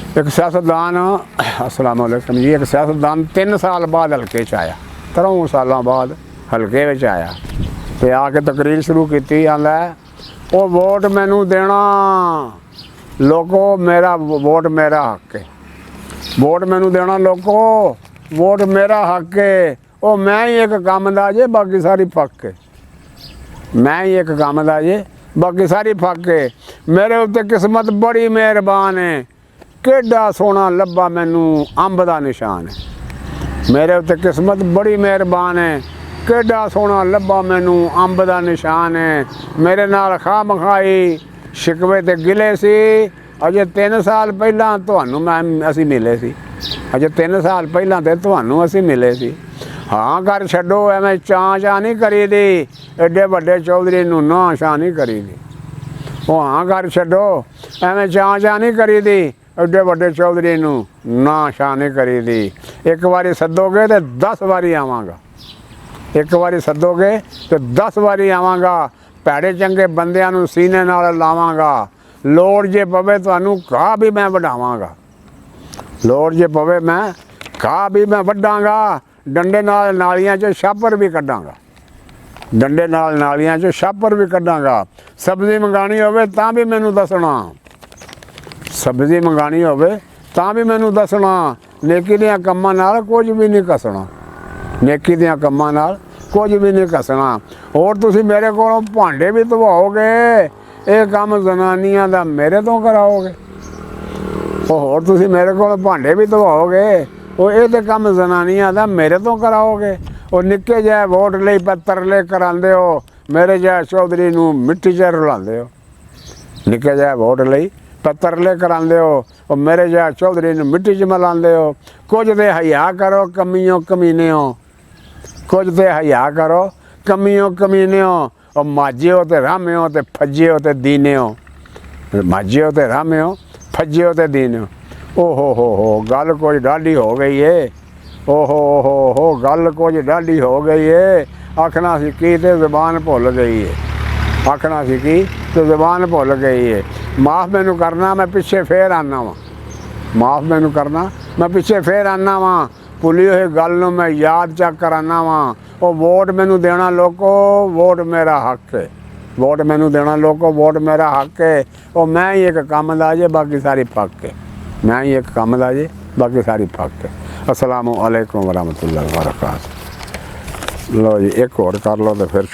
एक सियासतदान अस्सलाम वालेकुम जी, एक सियासतदान 3 साल बाद हल्के च आया, 3 सालों बाद हल्के में आया तो आके तकरीर शुरू की। आंदा वो वोट मैनू देना, लोगो मेरा वोट मेरा हक है, वोट मैनू देना लोगो, वोट मेरा हक है। वो मैं ही एक काम दा जे, बाकी सारी फक है, मैं ही एक काम दा जे, बाकी सारी फक है। मेरे उत्ते किस्मत बड़ी मेहरबान है, केडा सोहना लब्बा मैनू अंब दा निशान है। मेरे उत्ते किस्मत बड़ी मेहरबान है, केडा सोहना लब्बा मैनू अंब दा निशान है। मेरे नाल खा मखाई शिकवे ते गिले सी, अजे 3 साल पहला तुहानू असी मिले सी, अजे 3 साल पहला तो तुहानू असी मिले सी। हाँ कर छड्डो, एवें चां नहीं करी दी, एडे वड्डे चौधरी नूं ना शां नहीं करी दी। वो हाँ कर छड्डो, एवें चां नहीं करी दी, एडे वड्डे चौधरी नूं ना शां नहीं करी दी। एक बारी सदोगे तो 10 बारी आवांगा, एक बारी सदोगे तो 10 बारी आवांगा। भैड़े चंगे बंदियां नूं सीने नाल लावांगा, लोड़ जे पवे तुहानू घाह भी मैं वढावांगा, लोड़ जे पवे मैं घाह भी मैं वढांगा। डंडे नाल नालियां च छापर भी कड्डांगा, डंडे नाल नालियां च छापर भी कड्डांगा। सब्जी मंगानी होवे तां भी मैनू दसना, सब्जी मंगानी होवे तां भी मैनू दसना। नेकी दियां कम्मां नाल कुछ भी नहीं कसना, नेकी दियां कम्मां नाल कुछ भी नहीं कसना। होर तुसीं मेरे कोलों भांडे भी धवाओगे, ये काम जनानियां दा मेरे तो कराओगे। होर तुसीं मेरे कोलों भांडे भी धवाओगे, वो ये काम जनानियां दा मेरे तो कराओगे। वो निक्के जिहे वोट लई तरले करांदे हो, मेरे जिहे चौधरी नूं मिट्टी च रुलांदे हो। निक्के जिहे वोट लई तरले करांदे हो, वो मेरे जिहे चौधरी नूं मिट्टी च मिलांदे हो। कुछ ते हया करो कमीओ कमीने हो, कुछ ते हया करो कमीओ कमीने हो। और माजे हो ते रामे हो ते फज्जे हो ते दीने हो, माजे हो ते रामे हो, फज्जे हो ते दीने हो। हो गल कुछ डाढ़ी हो गई है, हो गल कुछ डाढ़ी हो गई है। आखना सी की ते ज़बान भुल गई है, आखना सी की ते ज़बान भुल गई है। माफ़ मैनू करना, मैं पिछे फिर आना वा, माफ़ मैनू करना, मैं पिछे फिर आना वा। भुली हुई गल नूं मैं याद चक कराना वा। वो वोट मैनू देना लोगो, वोट मेरा हक है, वोट मैनू देना लोगो, वोट मेरा हक है। वो मैं ही एक काम दा जे, बाकी सारी फक है, मैं ही एक काम दा जे, बाकी सारी फक है। अस्सलामु अलैकुम वरहमतुल्लाहि वबरकातुहू। लो जी एक और कर लो तो फिर